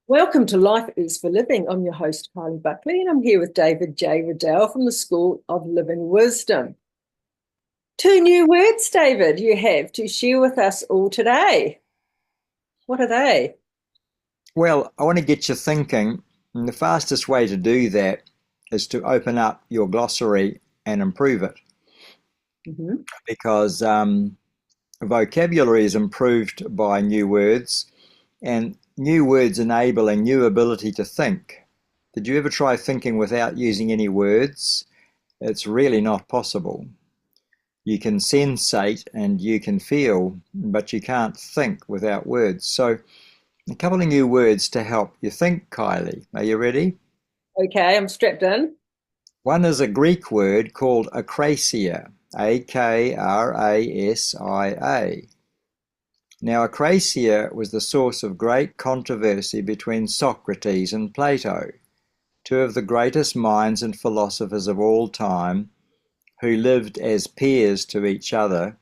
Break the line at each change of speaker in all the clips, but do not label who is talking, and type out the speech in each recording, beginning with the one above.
Welcome to Life is for Living. I'm your host, Kylee Buckley, and I'm here with David J Riddell from the School of Living Wisdom. Two new words, David, you have to share with us all today. What are they?
Well, I want to get you thinking, and the fastest way to do that is to open up your glossary and improve it
Mm-hmm.
because vocabulary is improved by new words and new words enable a new ability to think. Did you ever try thinking without using any words? It's really not possible. You can sensate and you can feel, but you can't think without words. So a couple of new words to help you think, Kylie. Are you ready?
Okay, I'm strapped in.
One is a Greek word called akrasia, Akrasia. Now, akrasia was the source of great controversy between Socrates and Plato, two of the greatest minds and philosophers of all time, who lived as peers to each other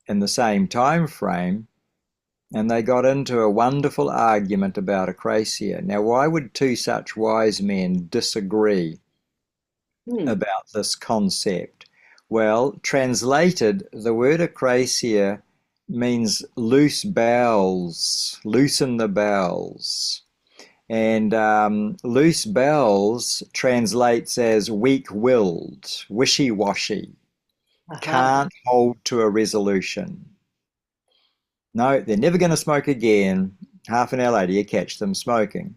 in the same time frame, and they got into a wonderful argument about akrasia. Now, why would two such wise men disagree
Hmm.
about this concept? Well, translated, the word akrasia means loose bowels, loosen the bowels. And loose bowels translates as weak-willed, wishy-washy,
Aha.
can't hold to a resolution. No, they're never going to smoke again. Half an hour later, you catch them smoking.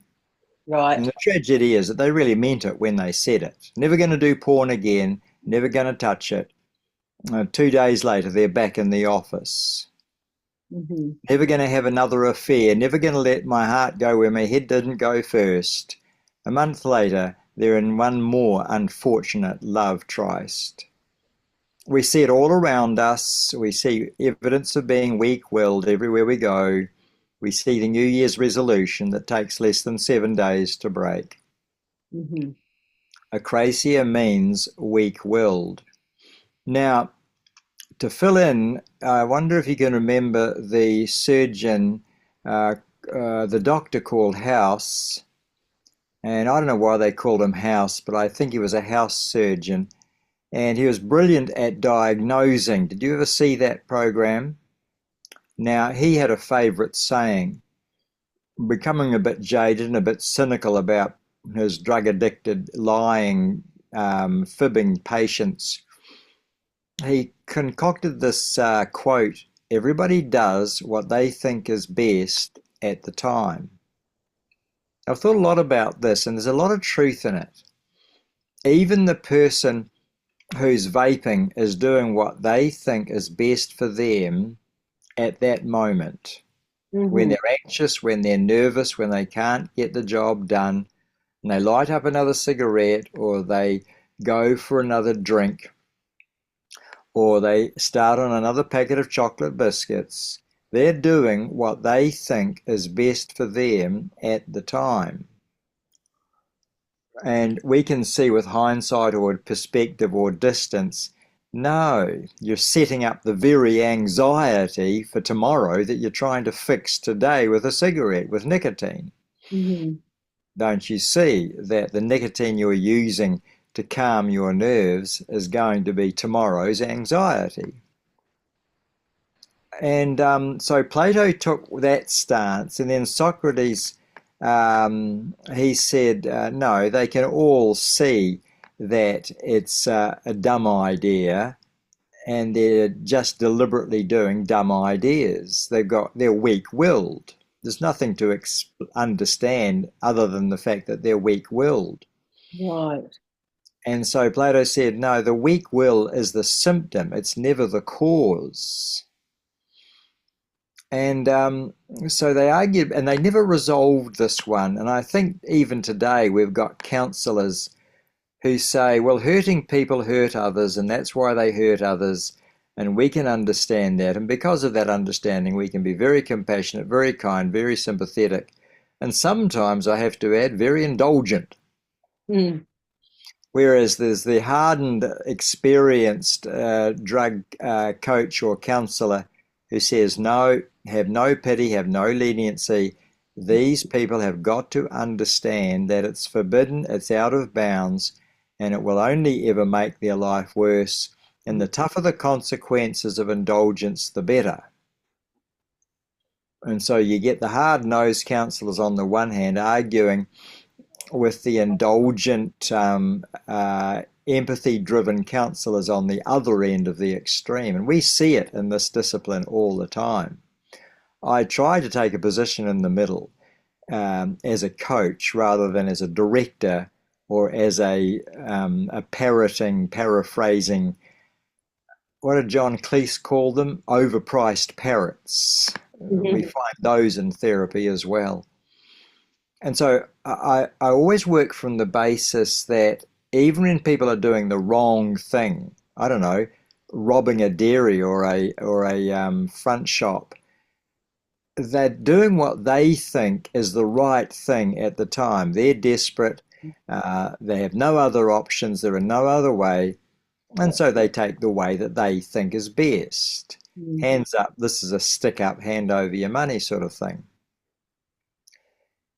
And
Right.
the tragedy is that they really meant it when they said it. Never going to do porn again, never going to touch it. 2 days later, they're back in the office.
Mm-hmm.
Never going to have another affair, never going to let my heart go where my head didn't go first. A month later, they're in one more unfortunate love tryst. We see it all around us. We see evidence of being weak-willed everywhere we go. We see the New Year's resolution that takes less than 7 days to break.
Mm-hmm.
Acrasia means weak-willed. Now, to fill in, I wonder if you can remember the surgeon, the doctor called House, and I don't know why they called him House, but I think he was a house surgeon, and he was brilliant at diagnosing. Did you ever see that program? Now, he had a favorite saying, becoming a bit jaded and a bit cynical about his drug-addicted, lying, fibbing patients. He concocted this quote, everybody does what they think is best at the time. I've thought a lot about this, and there's a lot of truth in it. Even the person who's vaping is doing what they think is best for them at that moment. When
Mm-hmm.
they're anxious, when they're nervous, when they can't get the job done, and they light up another cigarette or they go for another drink or they start on another packet of chocolate biscuits, they're doing what they think is best for them at the time. And we can see with hindsight or perspective or distance, no, you're setting up the very anxiety for tomorrow that you're trying to fix today with a cigarette, with nicotine.
Mm-hmm.
Don't you see that the nicotine you're using to calm your nerves is going to be tomorrow's anxiety? And so Plato took that stance, and then Socrates, he said, no, they can all see that it's a dumb idea, and they're just deliberately doing dumb ideas. They're weak-willed. There's nothing to understand other than the fact that they're weak-willed.
Right.
And so Plato said, no, the weak will is the symptom. It's never the cause. And so they argued, and they never resolved this one. And I think even today we've got counsellors who say, well, hurting people hurt others, and that's why they hurt others. And we can understand that. And because of that understanding, we can be very compassionate, very kind, very sympathetic. And sometimes, I have to add, very indulgent.
Mm.
Whereas there's the hardened, experienced drug coach or counsellor who says, no, have no pity, have no leniency, These people have got to understand that it's forbidden, it's out of bounds, and it will only ever make their life worse. And the tougher the consequences of indulgence, the better. And so you get the hard-nosed counsellors on the one hand arguing with the indulgent, empathy-driven counsellors on the other end of the extreme. And we see it in this discipline all the time. I try to take a position in the middle as a coach rather than as a director or as a paraphrasing, what did John Cleese call them? Overpriced parrots. We find those in therapy as well. And so I always work from the basis that even when people are doing the wrong thing, I don't know, robbing a dairy or a front shop, they're doing what they think is the right thing at the time. They're desperate. They have no other options. There are no other way. And so they take the way that they think is best. Hands up, this is a stick up, hand over your money sort of thing.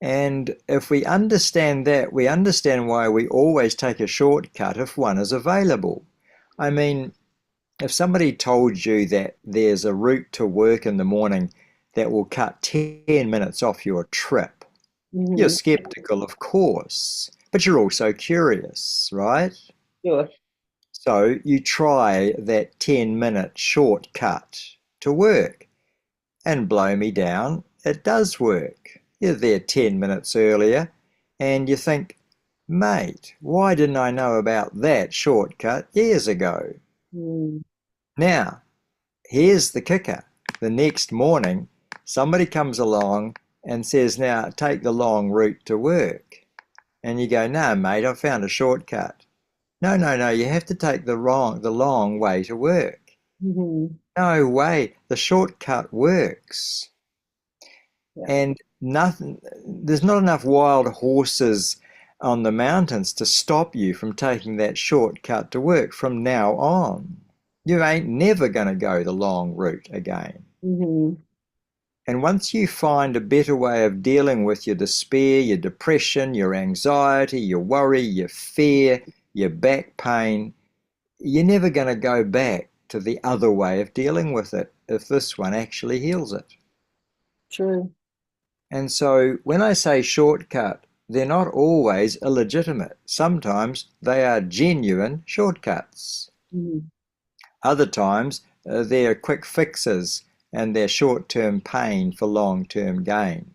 And if we understand that, we understand why we always take a shortcut if one is available. I mean, if somebody told you that there's a route to work in the morning that will cut 10 minutes off your trip, you're skeptical, of course, but you're also curious, right?
Sure.
So you try that 10-minute shortcut to work, and blow me down, it does work. You're there 10 minutes earlier, and you think, mate, why didn't I know about that shortcut years ago? Now, here's the kicker. The next morning, somebody comes along and says, now take the long route to work. And you go, no, mate, I found a shortcut. No, you have to take the long way to work. No way, the shortcut works. And there's not enough wild horses on the mountains to stop you from taking that shortcut to work from now on. You ain't never going to go the long route again. And once you find a better way of dealing with your despair, your depression, your anxiety, your worry, your fear, your back pain, you're never going to go back to the other way of dealing with it if this one actually heals it.
True.
And so when I say shortcut, they're not always illegitimate. Sometimes they are genuine shortcuts. Other times they're quick fixes and they're short-term pain for long-term gain.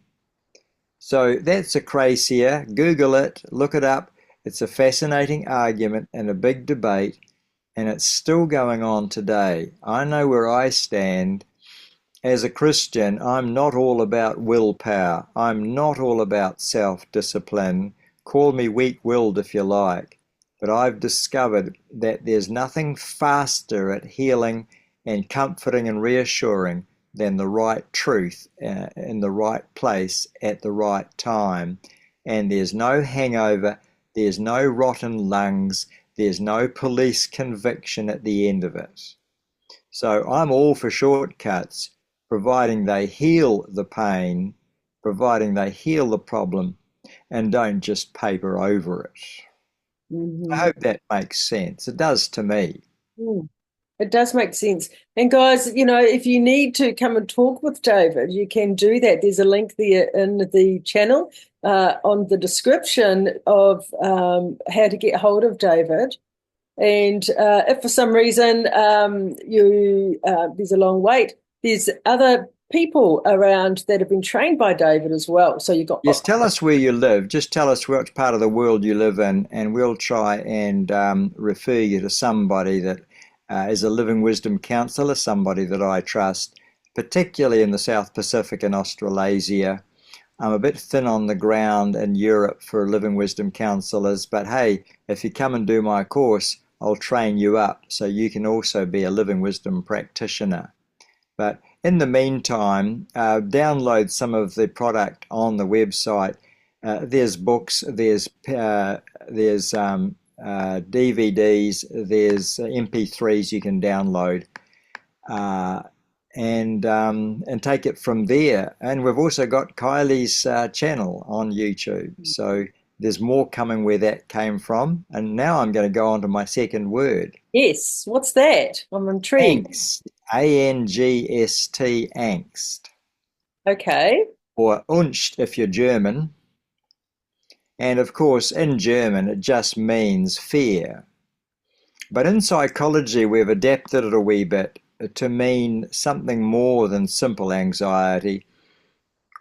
So that's acrasia. Google it, look it up. It's a fascinating argument and a big debate, and it's still going on today. I know where I stand. As a Christian, I'm not all about willpower. I'm not all about self-discipline. Call me weak-willed if you like. But I've discovered that there's nothing faster at healing and comforting and reassuring than the right truth in the right place at the right time. And there's no hangover, there's no rotten lungs, there's no police conviction at the end of it. So I'm all for shortcuts, providing they heal the pain, providing they heal the problem, and don't just paper over it. I hope that makes sense. It does to me.
It does make sense. And guys, if you need to come and talk with David, you can do that. There's a link there in the channel on the description of how to get hold of David. And if for some reason there's a long wait, there's other people around that have been trained by David as well. So you've got...
Yes, tell us where you live. Just tell us which part of the world you live in, and we'll try and refer you to somebody that is a living wisdom counsellor, somebody that I trust, particularly in the South Pacific and Australasia. I'm a bit thin on the ground in Europe for living wisdom counsellors, but hey, if you come and do my course, I'll train you up so you can also be a living wisdom practitioner. But in the meantime, download some of the product on the website. There's books, there's DVDs, there's MP3s you can download. and take it from there. And we've also got Kylie's channel on YouTube. So there's more coming where that came from. And now I'm going to go on to my second word.
Yes. What's that? I'm intrigued.
Angst. Angst. Angst.
Okay.
Or Angst if you're German. And of course, in German, it just means fear. But in psychology, we've adapted it a wee bit to mean something more than simple anxiety.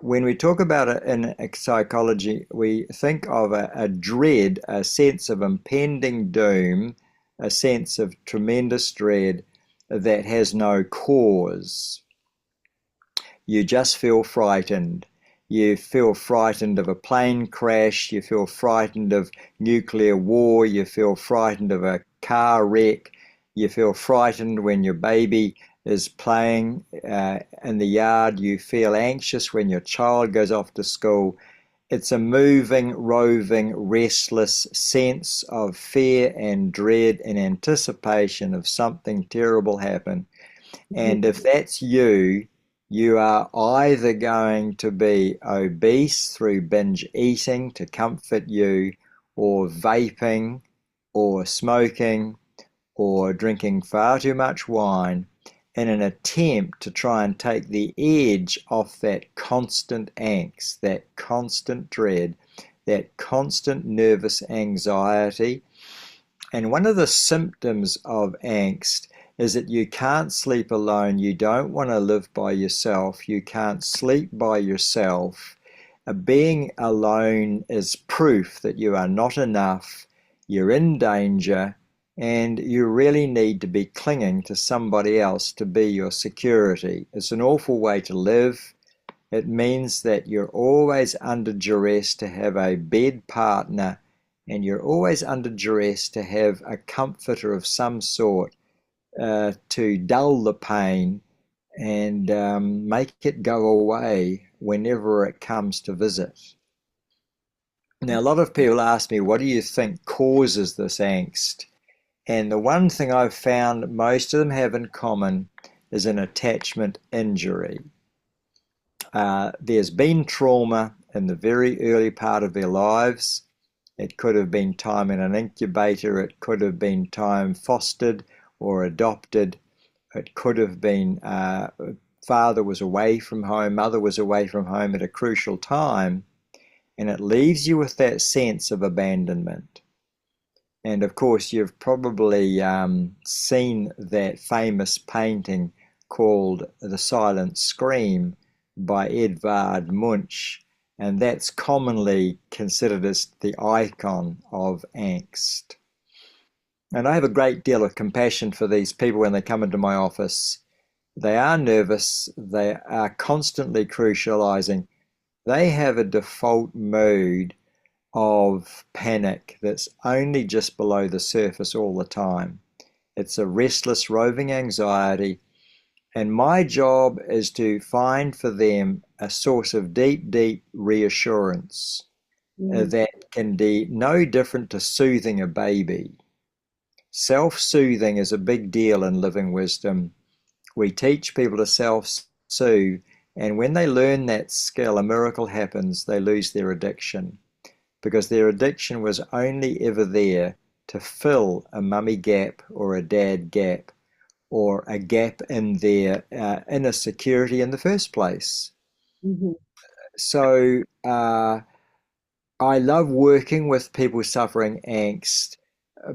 When we talk about it in psychology, we think of a dread, a sense of impending doom, a sense of tremendous dread that has no cause. You just feel frightened. You feel frightened of a plane crash. You feel frightened of nuclear war. You feel frightened of a car wreck. You feel frightened when your baby is playing in the yard. You feel anxious when your child goes off to school. It's a moving, roving, restless sense of fear and dread and anticipation of something terrible happen. And if that's you, you are either going to be obese through binge eating to comfort you, or vaping, or smoking, or drinking far too much wine in an attempt to try and take the edge off that constant angst, that constant dread, that constant nervous anxiety. And one of the symptoms of angst is that you can't sleep alone. You don't want to live by yourself. You can't sleep by yourself. Being alone is proof that you are not enough. You're in danger, and you really need to be clinging to somebody else to be your security. It's an awful way to live. It means that you're always under duress to have a bed partner, and you're always under duress to have a comforter of some sort to dull the pain and make it go away whenever it comes to visit. Now, a lot of people ask me, what do you think causes this angst? And the one thing I've found most of them have in common is an attachment injury. There's been trauma in the very early part of their lives. It could have been time in an incubator. It could have been time fostered or adopted. It could have been father was away from home, mother was away from home at a crucial time, and it leaves you with that sense of abandonment. And of course, you've probably seen that famous painting called The Silent Scream by Edvard Munch, and that's commonly considered as the icon of angst. And I have a great deal of compassion for these people when they come into my office. They are nervous, they are constantly crucializing, they have a default mood of panic that's only just below the surface all the time. It's a restless, roving anxiety, and my job is to find for them a source of deep, deep reassurance that can be no different to soothing a baby. Self-soothing is a big deal in Living Wisdom. We teach people to self-soothe, and when they learn that skill, a miracle happens. They lose their addiction, because their addiction was only ever there to fill a mummy gap or a dad gap or a gap in their inner security in the first place.
Mm-hmm.
So I love working with people suffering angst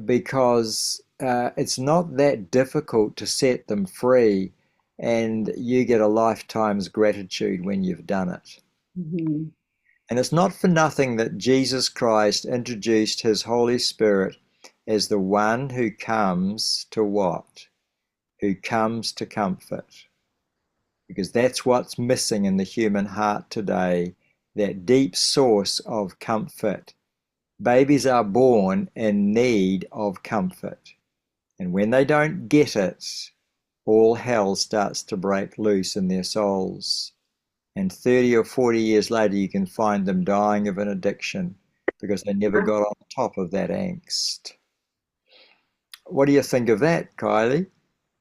because it's not that difficult to set them free, and you get a lifetime's gratitude when you've done it.
Mm-hmm.
And it's not for nothing that Jesus Christ introduced his Holy Spirit as the one who comes to what? Who comes to comfort. Because that's what's missing in the human heart today, that deep source of comfort. Babies are born in need of comfort. And when they don't get it, all hell starts to break loose in their souls. And 30 or 40 years later, you can find them dying of an addiction because they never got on top of that angst. What do you think of that, Kylie?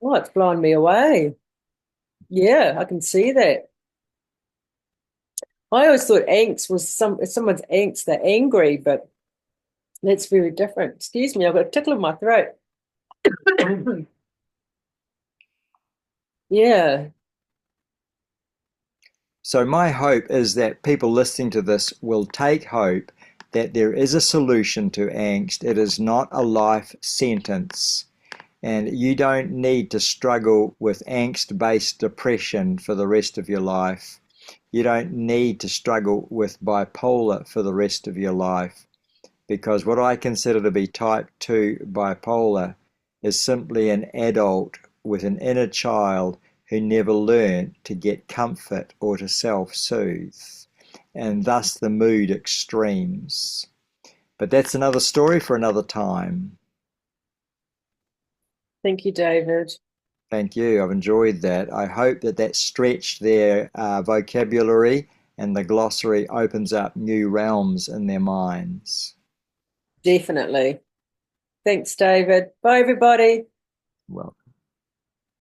Oh, it's blown me away. Yeah, I can see that. I always thought angst was if someone's angst, they're angry, but that's very different. Excuse me, I've got a tickle in my throat. Yeah,
So my hope is that people listening to this will take hope that there is a solution to angst. It is not a life sentence. And you don't need to struggle with angst-based depression for the rest of your life. You don't need to struggle with bipolar for the rest of your life, because what I consider to be type 2 bipolar is simply an adult with an inner child who never learned to get comfort or to self-soothe, and thus the mood extremes. But that's another story for another time.
thank you, David.
Thank you. I've enjoyed that. I hope that that stretched their vocabulary and the glossary opens up new realms in their minds.
Definitely. Thanks, David. Bye, everybody.
Well,